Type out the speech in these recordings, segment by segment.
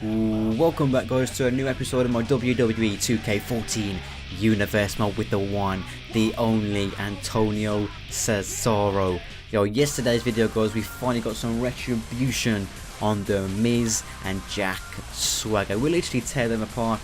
Welcome back, guys, to a new episode of my WWE 2K14 universe mode with the one, the only Antonio Cesaro. Yo, yesterday's video, guys, we finally got some retribution on the Miz and Jack Swagger. We'll literally tear them apart.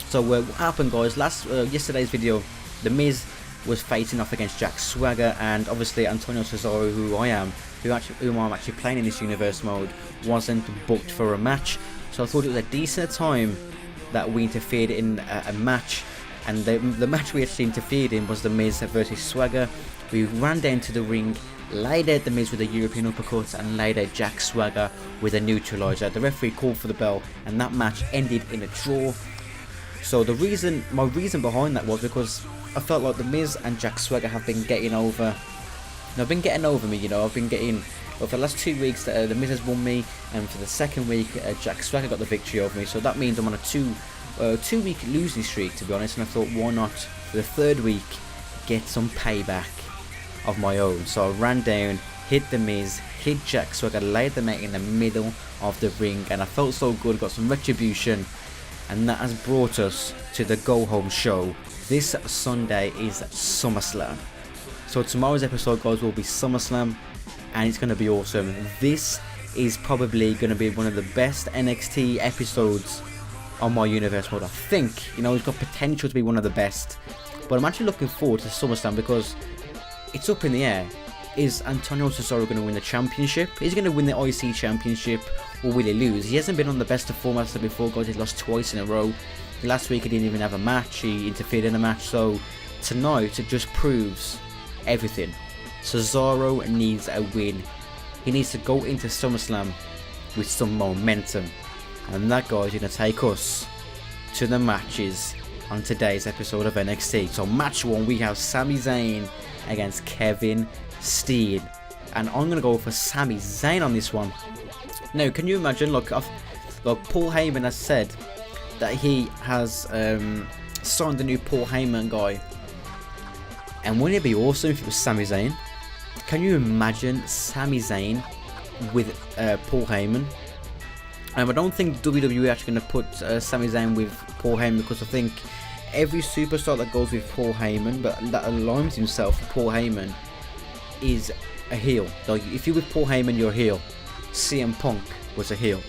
So what happened, guys? Yesterday's video, the Miz was facing off against Jack Swagger, and obviously Antonio Cesaro, who I'm actually playing in this universe mode, wasn't booked for a match. So I thought it was a decent time that we interfered in a match, and the match we actually interfered in was the Miz versus Swagger. We ran down to the ring, laid out the Miz with a European uppercut, and laid out Jack Swagger with a neutralizer. The referee called for the bell, and that match ended in a draw. So my reason behind that was because I felt like the Miz and Jack Swagger have been getting over. They've been getting over me, for the last 2 weeks, the Miz has won me, and for the second week, Jack Swagger got the victory over me. So that means I'm on a two-week losing streak, to be honest. And I thought, why not for the third week get some payback of my own? So I ran down, hit the Miz, hit Jack Swagger, laid them out in the middle of the ring, and I felt so good. Got some retribution, and that has brought us to the go-home show. This Sunday is SummerSlam. So tomorrow's episode, guys, will be SummerSlam, and it's going to be awesome. This is probably going to be one of the best NXT episodes on my universe mode. I think, it's got potential to be one of the best. But I'm actually looking forward to SummerSlam because it's up in the air. Is Antonio Cesaro going to win the championship? Is he going to win the IC championship, or will he lose? He hasn't been on the best of form as I said before, guys. He's lost twice in a row. Last week he didn't even have a match. He interfered in a match. So tonight it just proves everything. Cesaro needs a win. He needs to go into SummerSlam with some momentum, and that, guys, is going to take us to the matches on today's episode of NXT. So match 1, we have Sami Zayn against Kevin Steen, and I'm going to go for Sami Zayn on this one. Now, can you imagine, look, Paul Heyman has said that he has signed the new Paul Heyman guy, and wouldn't it be awesome if it was Sami Zayn? Can you imagine Sami Zayn with Paul Heyman? I don't think WWE are actually going to put Sami Zayn with Paul Heyman, because I think every superstar that goes with Paul Heyman, but that aligns himself with Paul Heyman, is a heel. Like, if you're with Paul Heyman, you're a heel. CM Punk was a heel.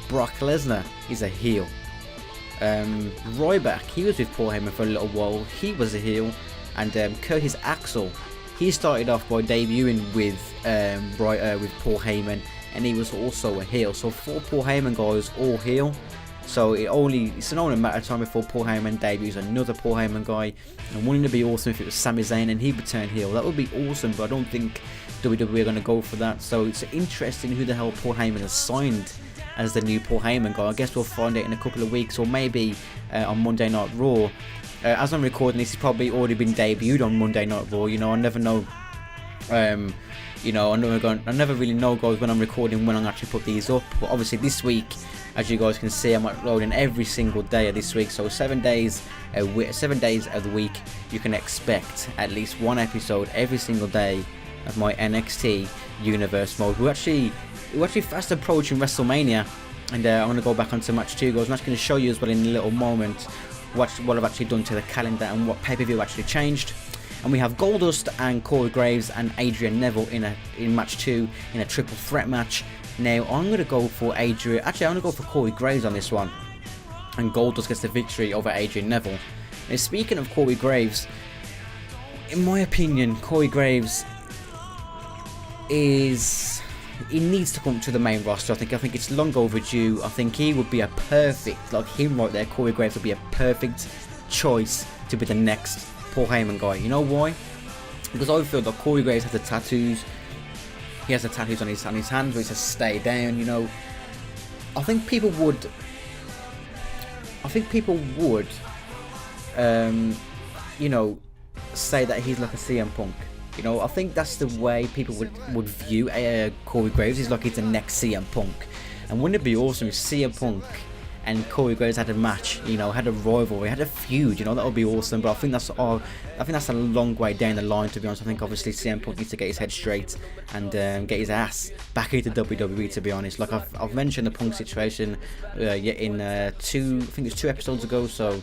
Brock Lesnar is a heel. Ryback, he was with Paul Heyman for a little while. He was a heel. And Curtis Axel, he started off by debuting with Paul Heyman, and he was also a heel. So 4 Paul Heyman guys all heel. So it's only a matter of time before Paul Heyman debuts another Paul Heyman guy. And wouldn't it be awesome if it was Sami Zayn and he would turn heel? That would be awesome, but I don't think WWE are going to go for that. So it's interesting who the hell Paul Heyman has signed as the new Paul Heyman guy. I guess we'll find out in a couple of weeks, or maybe on Monday Night Raw. As I'm recording this, he's probably already been debuted on Monday Night Raw. I never know. I never really know, guys, when I'm recording, when I'm actually put these up. But obviously this week, as you guys can see, I'm uploading every single day of this week. So 7 days of the week, you can expect at least one episode every single day of my NXT universe mode. We're actually fast approaching WrestleMania, and I'm going to go back onto match 2, guys. I'm actually going to show you as well in a little moment what I've actually done to the calendar and what pay-per-view actually changed. And we have Goldust and Corey Graves and Adrian Neville in match 2 in a triple threat match. Now I'm going to go for I'm going to go for Corey Graves on this one, and Goldust gets the victory over Adrian Neville. Now, speaking of Corey Graves, in my opinion, Corey Graves he needs to come to the main roster. I think it's long overdue. I think he would be a perfect, like him right there, Corey Graves would be a perfect choice to be the next Paul Heyman guy. You know why? Because I feel that Corey Graves has the tattoos. He has the tattoos on his hands where it says "Stay Down." I think people would. Say that he's like a CM Punk. I think that's the way people would view Corey Graves. He's like he's the next CM Punk. And wouldn't it be awesome if CM Punk and Corey Graves had a match, you know, had a rivalry, had a feud, you know, that would be awesome. But I think that's a long way down the line, to be honest. I think obviously CM Punk needs to get his head straight and get his ass back into WWE, to be honest. Like I've mentioned the Punk situation in two episodes ago, so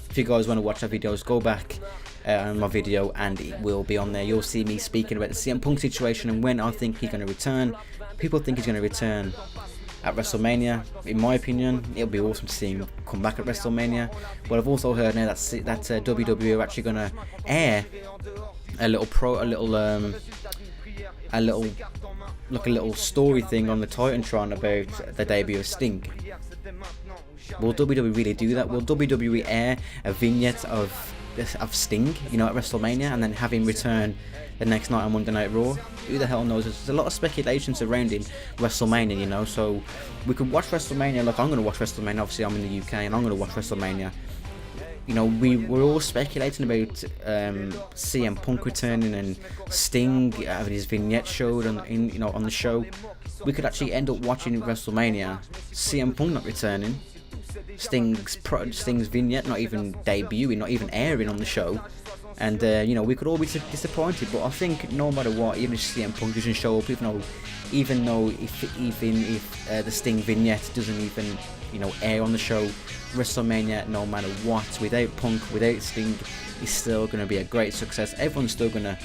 if you guys want to watch our videos, go back on my video and it will be on there. You'll see me speaking about the CM Punk situation and when I think he's going to return. People think he's going to return at WrestleMania. In my opinion, it'll be awesome to see him come back at WrestleMania. But I've also heard now that WWE are actually going to air a little story thing on the Titantron about the debut of Sting. Will WWE really do that? Will WWE air a vignette of Sting, you know, at WrestleMania, and then have him return the next night on Monday Night Raw? Who the hell knows? There's a lot of speculation surrounding WrestleMania, you know, so we could watch WrestleMania. Like, I'm going to watch WrestleMania, obviously I'm in the UK and I'm going to watch WrestleMania. You know, we're all speculating about CM Punk returning and Sting having his vignette showed on the show. We could actually end up watching WrestleMania, CM Punk not returning, Sting's vignette not even debuting, not even airing on the show, and you know, we could all be disappointed. But I think no matter what, even if CM Punk doesn't show up, even though if the Sting vignette doesn't even, you know, air on the show, WrestleMania, no matter what, without Punk, without Sting, is still going to be a great success. Everyone's still gonna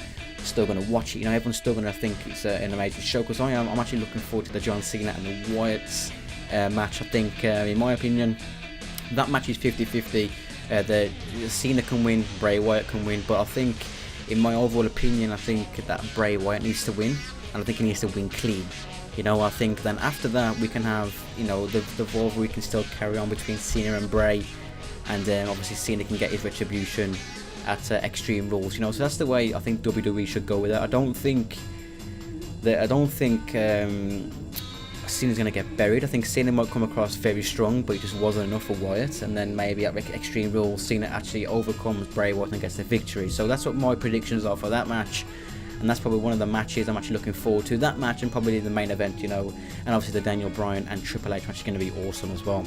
watch it. You know, everyone's still gonna think it's an amazing show. Because I'm actually looking forward to the John Cena and the Wyatts match. I think, in my opinion, that match is 50-50. The Cena can win, Bray Wyatt can win, but I think, in my overall opinion, I think that Bray Wyatt needs to win, and I think he needs to win clean. You know, I think then after that we can have, you know, the rivalry can still carry on between Cena and Bray, and then obviously Cena can get his retribution at Extreme Rules. You know, so that's the way I think WWE should go with it. I don't think Cena's going to get buried. I think Cena might come across very strong, but it just wasn't enough for Wyatt, and then maybe at Extreme Rules Cena actually overcomes Bray Wyatt and gets the victory. So that's what my predictions are for that match, and that's probably one of the matches I'm actually looking forward to. That match and probably the main event, you know, and obviously the Daniel Bryan and Triple H match is going to be awesome as well.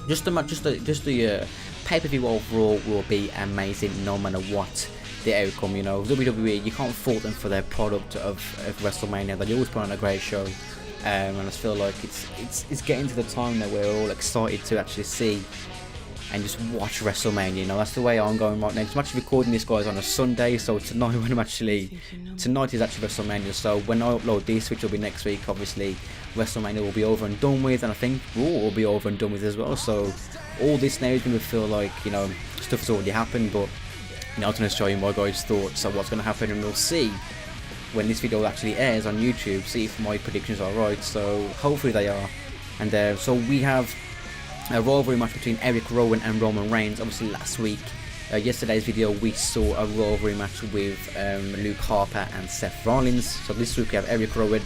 Just the pay-per-view overall will be amazing no matter what the outcome. You know, WWE, you can't fault them for their product of WrestleMania. They always put on a great show. And I just feel like it's getting to the time that we're all excited to actually see and just watch WrestleMania. You know, that's the way I'm going right now. I'm actually recording this, guys, on a Sunday, so tonight is actually WrestleMania. So when I upload this, which will be next week, obviously WrestleMania will be over and done with, and I think Raw will be over and done with as well. So all this now is going to feel like, you know, stuff has already happened, but you know, I'm going to show you my guys' thoughts on what's going to happen, and we'll see when this video actually airs on YouTube, see if my predictions are right. So hopefully they are. And so we have a rivalry match between Eric Rowan and Roman Reigns. Obviously last week, yesterday's video, we saw a rivalry match with Luke Harper and Seth Rollins. So this week we have Eric Rowan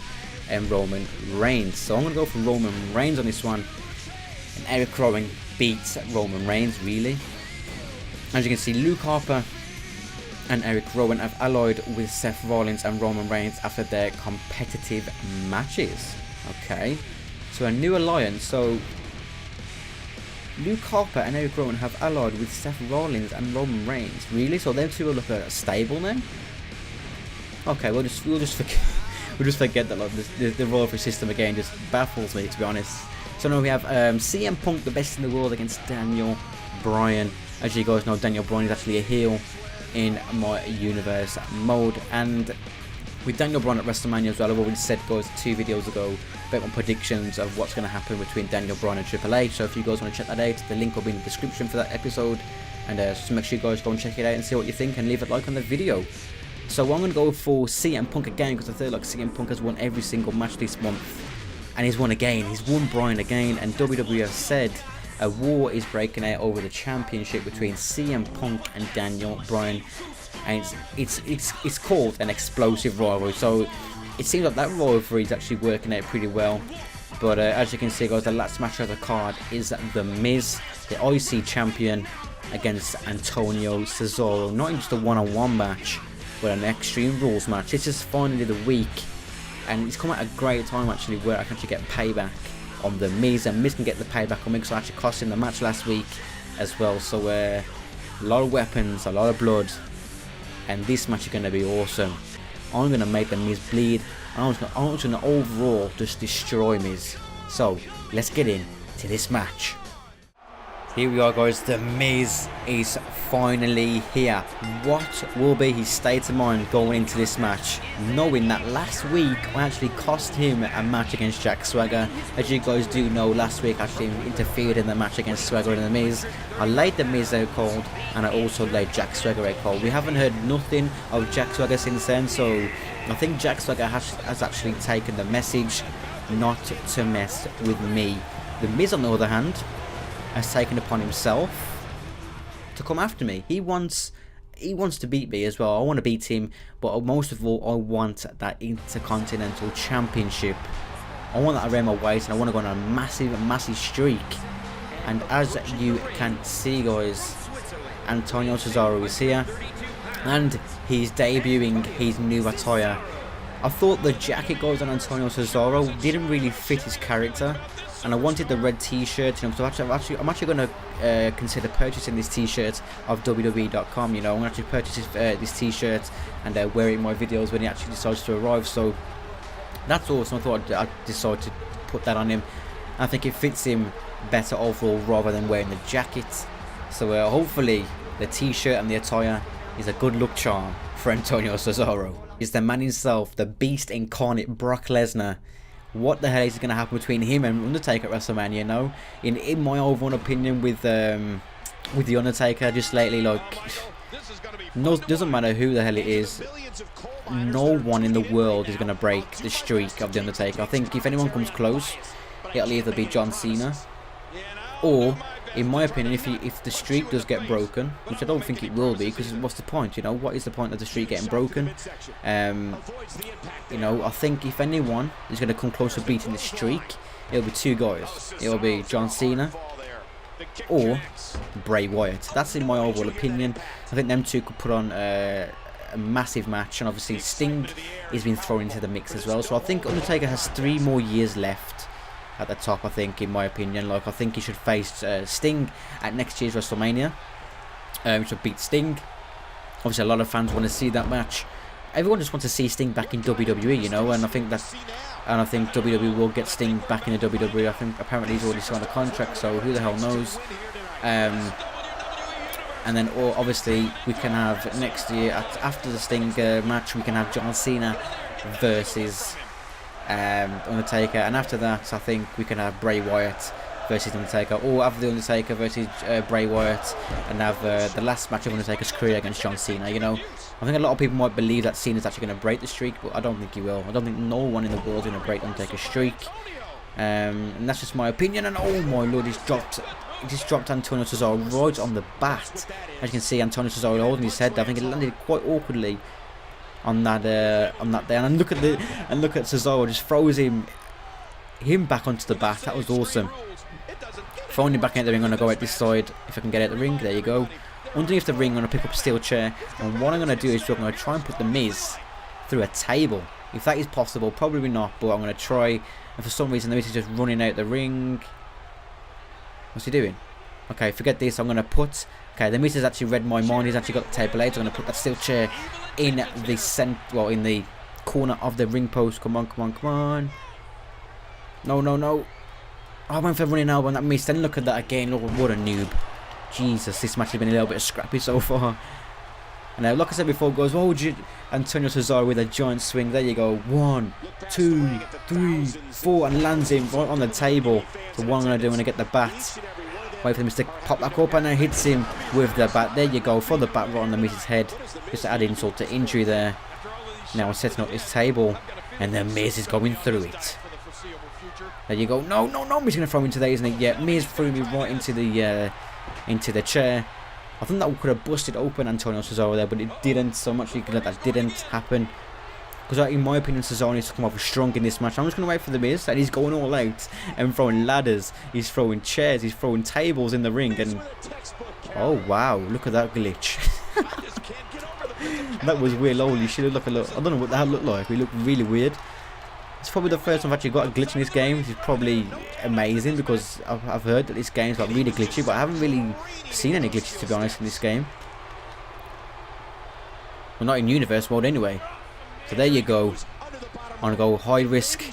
and Roman Reigns. So I'm going to go for Roman Reigns on this one, and Eric Rowan beats Roman Reigns, really. As you can see, Luke Harper and Eric Rowan have allied with Seth Rollins and Roman Reigns after their competitive matches. Okay, so a new alliance. So Luke Harper and Eric Rowan have allied with Seth Rollins and Roman Reigns. Really? So them two will look at a stable then? Okay, we'll just forget that. Like, the rivalry system again just baffles me, to be honest. So now we have CM Punk, the best in the world, against Daniel Bryan. As you guys know, Daniel Bryan is actually a heel in my universe mode, and with Daniel Bryan at WrestleMania as well, I've already said, guys, 2 videos ago about my predictions of what's going to happen between Daniel Bryan and Triple H. So if you guys want to check that out, the link will be in the description for that episode, and just make sure you guys go and check it out and see what you think, and leave a like on the video. So I'm going to go for CM Punk again, because I feel like CM Punk has won every single match this month, and he's won again. He's won Bryan again, and WWE has said a war is breaking out over the championship between CM Punk and Daniel Bryan, and it's called an explosive rivalry. So it seems like that rivalry is actually working out pretty well. But as you can see, guys, the last match of the card is The Miz, the IC champion, against Antonio Cesaro. Not just a one-on-one match, but an Extreme Rules match. This is finally the week, and it's come at a great time actually, where I can actually get payback on the Miz, and Miz can get the payback on me because I actually cost him the match last week as well. So a lot of weapons, a lot of blood, and this match is going to be awesome. I'm going to make the Miz bleed. I'm just going to overall just destroy Miz. So let's get into this match. Here we are, guys. The Miz is finally here. What will be his state of mind going into this match, knowing that last week I actually cost him a match against Jack Swagger? As you guys do know, last week I actually interfered in the match against Swagger and the Miz. I laid the Miz out cold, and I also laid Jack Swagger out cold. We haven't heard nothing of Jack Swagger since then, so I think Jack Swagger has actually taken the message not to mess with me. The Miz, on the other hand, has taken upon himself to come after me. He wants to beat me as well. I want to beat him, but most of all, I want that Intercontinental Championship. I want that around my waist, and I want to go on a massive streak. And as you can see, guys, Antonio Cesaro is here, and he's debuting his new attire. I thought the jacket, guys, on Antonio Cesaro didn't really fit his character, and I wanted the red t-shirt, you know, so I'm actually going to consider purchasing this t-shirt of WWE.com, you know. I'm going to actually purchase this t-shirt and wear it in my videos when he actually decides to arrive. So that's awesome. I thought I'd decide to put that on him. I think it fits him better overall rather than wearing the jacket. So hopefully the t-shirt and the attire is a good luck charm for Antonio Cesaro. Is the man himself, the beast incarnate, Brock Lesnar. What the hell is going to happen between him and Undertaker at WrestleMania? You know, in my overall opinion, with the Undertaker just lately, like, no, doesn't matter who the hell it is, no one in the world is going to break the streak of the Undertaker. I think if anyone comes close, it'll either be John Cena, or, in my opinion, if the streak does get broken, which I don't think it will be, because what's the point? You know, what is the point of the streak getting broken? You know, I think if anyone is going to come close to beating the streak, it'll be two guys. It'll be John Cena or Bray Wyatt. That's in my overall opinion. I think them two could put on a massive match, and obviously Sting is being thrown into the mix as well. So I think Undertaker has 3 more years left at the top, I think, in my opinion. Like, I think he should face Sting at next year's WrestleMania. He should beat Sting. Obviously, a lot of fans want to see that match. Everyone just wants to see Sting back in WWE, you know, and I think WWE will get Sting back in the WWE. I think apparently he's already signed a contract, so who the hell knows. And then obviously we can have next year, after the Sting match, we can have John Cena versus Undertaker, and after that I think we can have Bray Wyatt versus Undertaker, or have the Undertaker versus Bray Wyatt, and have the last match of Undertaker's career against John Cena. You know, I think a lot of people might believe that Cena's actually going to break the streak, but I don't think he will. I don't think no one in the world is going to break Undertaker's streak, and that's just my opinion. And oh my lord, he just dropped Antonio Cesaro right on the bat. As you can see, Antonio Cesaro holding his head. I think it landed quite awkwardly on that there, and look at Cesaro just throws him back onto the bat. That was awesome. Throwing him back into the ring. I'm gonna go out this side if I can get out the ring. There you go. Underneath the ring, I'm gonna pick up a steel chair, and what I'm gonna do is I'm gonna try and put the Miz through a table. If that is possible, probably not, but I'm gonna try. And for some reason, the Miz is just running out the ring. What's he doing? Okay, forget this. I'm gonna put. Okay, the Miz has actually read my mind. He's actually got the table out. So I'm gonna put that steel chair in the in the corner of the ring post. Come on, come on, come on. No, no, no. I went for running elbow and that missed. Then look at that again. Look, what a noob. Jesus, this match has been a little bit scrappy so far. And like I said before, guys, why would you Antonio Cesaro with a giant swing? There you go. 1, 2, 3, 4, and lands him right on the table. So what I'm gonna do when I get the bat, wait for the Miz to pop back up, and then hits him with the bat. There you go, for the bat right on the Miz's head. Just to add insult to injury there. Now I'm setting up this table, and the Miz is going through it. There you go. No, no, no. Miz going to throw him into there, isn't it? Yeah, Miz threw me right into the chair. I think that could have busted open Antonio Cesaro there, but it didn't. So I'm actually glad that didn't happen. Because in my opinion, Cesaro needs to come off strong in this match. I'm just going to wait for the Miz, and he's going all out and throwing ladders. He's throwing chairs. He's throwing tables in the ring. And oh wow, look at that glitch. That was weird. Holy shit, it looked I don't know what that looked like. It looked really weird. It's probably the first time I've actually got a glitch in this game, which is probably amazing because I've heard that this game's got really glitchy, but I haven't really seen any glitches, to be honest, in this game. Well, not in universe mode anyway. So there you go. I'm going to go high risk.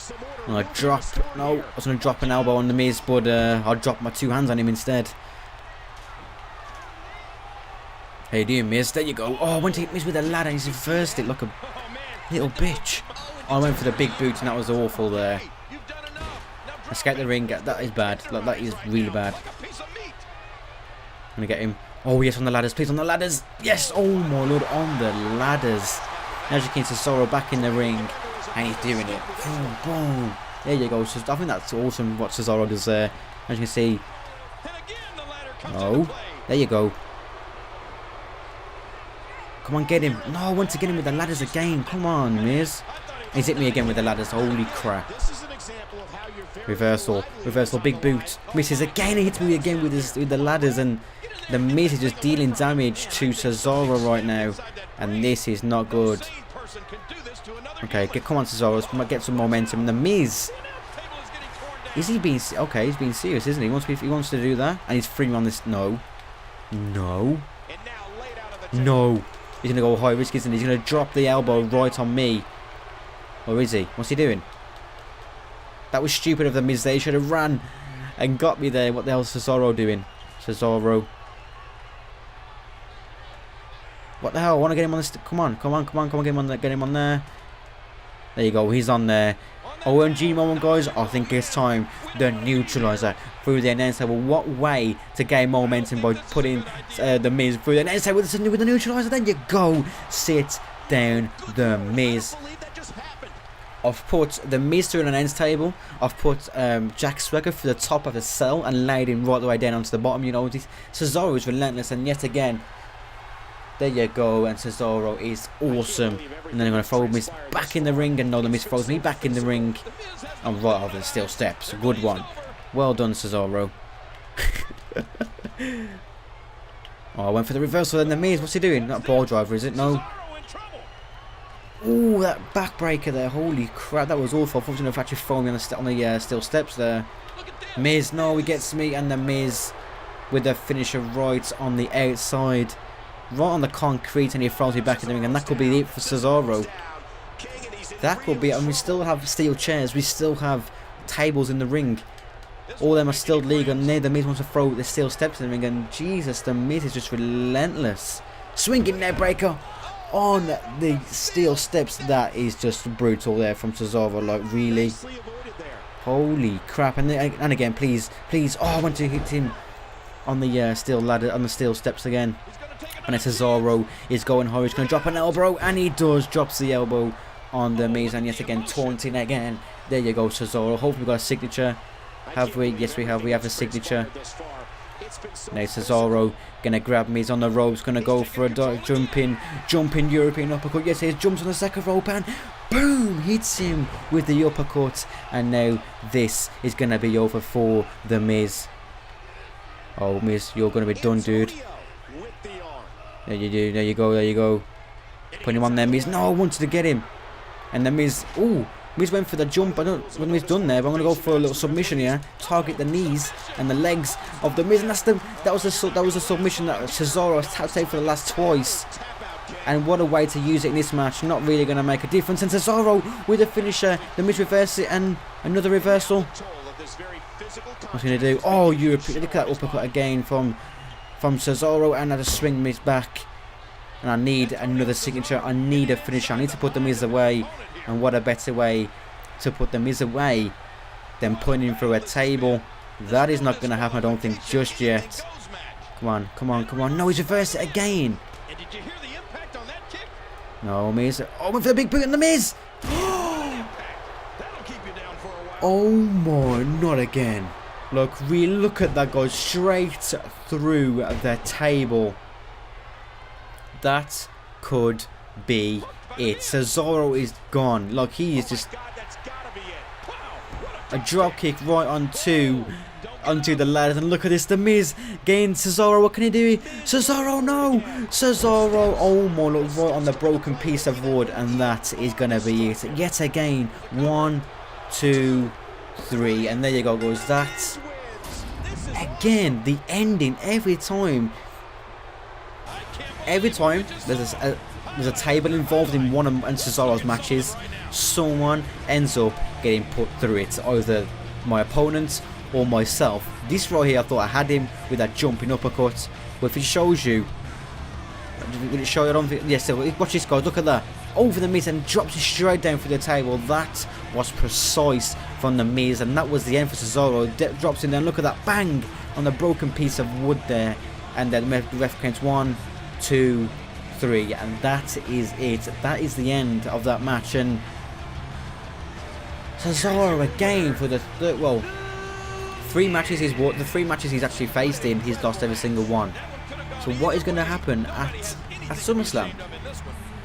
I'm going to drop. No, I was going to drop an elbow on the Miz, but I'll drop my 2 hands on him instead. How you doing, Miz? There you go. Oh, I went to hit Miz with a ladder and he's reversed it like a little bitch. I went for the big boot and that was awful there. Escape the ring. That is bad. Like, that is really bad. I'm going to get him. Oh, yes, on the ladders. Please, on the ladders. Yes. Oh, my Lord. On the ladders. As you can see, Cesaro back in the ring. And he's doing it. Boom, boom. There you go. So I think that's awesome what Cesaro does there. As you can see. Oh, there you go. Come on, get him. No, I want to get him with the ladders again. Come on, Miz. He's hit me again with the ladders. Holy crap. Reversal. Reversal. Big boot. Misses again. He hits me again with the ladders. And the Miz is just dealing damage to Cesaro right now. And this is not good. Okay, come on, Cesaro. Let's get some momentum. And the Miz. Is he being... Okay, he's being serious, isn't he? He wants to do that. And he's free on this... No. No. No. He's going to go high risk, isn't he? He's going to drop the elbow right on me. Or is he? What's he doing? That was stupid of the Miz. They should have ran and got me there. What the hell is Cesaro doing? Cesaro. What the hell? I want to get him on this. Come on, come on, come on, come on. Get him on there. There you go. He's on there. OMG moment, guys. I think it's time. The neutralizer through the announce table. What way to gain momentum by putting the Miz through the announce table with the neutralizer? There you go. Sit down, the Miz. I've put the Miz through an announce table. I've put Jack Swagger for the top of the cell and laid him right the way down onto the bottom. You know, Cesaro is relentless, and yet again, there you go. And Cesaro is awesome. And then I'm going to throw Miz back in the ring, and no, the Miz throws me back in the ring. I'm right over the steel steps. Good one. Well done, Cesaro. Oh, I went for the reversal. Then the Miz, what's he doing? Not a ball driver, is it? No. Ooh, that backbreaker there. Holy crap, that was awful. I thought he was going to actually throw me on the steel steps there. Miz, no, he gets me, and the Miz with the finisher right on the outside. Right on the concrete, and he throws me back in the ring, and that could be it for Cesaro. That could be it, and we still have steel chairs, we still have tables in the ring. All of them are still legal, and the Miz wants to throw the steel steps in the ring, and Jesus, the Miz is just relentless. Swinging neck breaker on the steel steps. That is just brutal there from Cesaro, like, really. Holy crap. And again, please. Oh, I want to hit him on the steel ladder, on the steel steps again. And then Cesaro is going high. He's going to drop an elbow, and he does. Drops the elbow on the Miz, and yet again taunting again. There you go, Cesaro. Hopefully we've got a signature. Have we? Yes, we have. We have a signature. Now Cesaro gonna grab Miz on the ropes. Gonna go for a jumping European uppercut. Yes, he jumps on the second rope and boom, hits him with the uppercut. And now this is gonna be over for the Miz. Oh, Miz, you're gonna be done, dude. There you do. There you go. There you go. Put him on there, Miz. No, I wanted to get him. And the Miz. Ooh, Miz went for the jump. I don't know what Miz done there, but I'm gonna go for a little submission here. Target the knees and the legs of the Miz, and that was a submission that Cesaro has taken for the last twice. And what a way to use it in this match. Not really gonna make a difference. And Cesaro with a finisher. The Miz reverses it, and another reversal. What's he gonna do? Oh, European! Look at that uppercut again from Cesaro, and I just swing Miz back. And I need another signature. I need a finisher. I need to put the Miz away. And what a better way to put the Miz away than putting him through a table. That is not going to happen, I don't think, just yet. Come on, come on, come on. No, he's reversed it again. No, Miz. Oh, went for the big boot on the Miz. Oh my, not again. Look, really look at that, go straight through the table. That could be it. Cesaro is gone. Look, he is just a drop kick right onto the ladders, and look at this. The Miz gains Cesaro. What can he do? Cesaro, no! Cesaro, oh my, look, right on the broken piece of wood, and that is gonna be it. Yet again, 1 2, 3, and there you go, guys. That's again the ending every time. Every time there's a table involved in one of Cesaro's matches, someone ends up getting put through it, either my opponent or myself. This right here, I thought I had him with that jumping uppercut, but if it shows you, will it show you on? Yes, watch this, guys. Look at that, over the Miz, and drops it straight down through the table. That was precise from the Miz, and that was the end for Cesaro. Drops in there, and look at that, bang on the broken piece of wood there, and then the ref counts 1, 2, 3, and that is it. That is the end of that match. And Cesaro again for the 3 matches he's won. The 3 matches he's actually faced in, he's lost every single one. So what is going to happen at SummerSlam?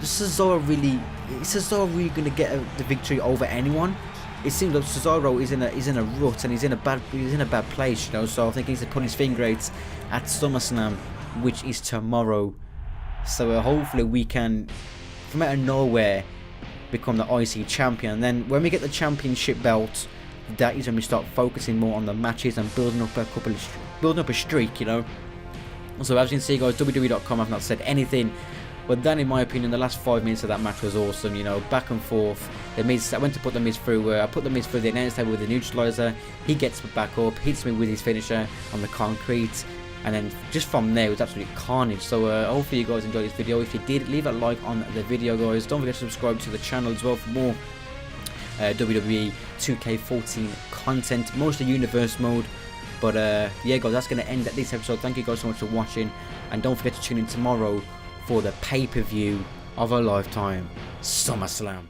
Is Cesaro really going to get the victory over anyone? It seems like Cesaro is in a rut, and he's in a bad place, you know. So I think he needs to put his finger out at SummerSlam, which is tomorrow. So hopefully we can, from out of nowhere, become the IC champion. And then when we get the championship belt, that is when we start focusing more on the matches and building up a streak, you know. So as you can see, guys, WWE.com have not said anything, but then in my opinion, the last 5 minutes of that match was awesome, you know, back and forth. The Miz, I went to put the Miz through, I put the Miz through the announce table with the neutralizer. He gets back up, hits me with his finisher on the concrete, and then just from there it was absolute carnage. So hopefully you guys enjoyed this video. If you did, leave a like on the video, guys. Don't forget to subscribe to the channel as well for more WWE 2K14 content, mostly universe mode. But yeah, guys, that's going to end at this episode. Thank you guys so much for watching, and don't forget to tune in tomorrow for the pay-per-view of a lifetime, SummerSlam.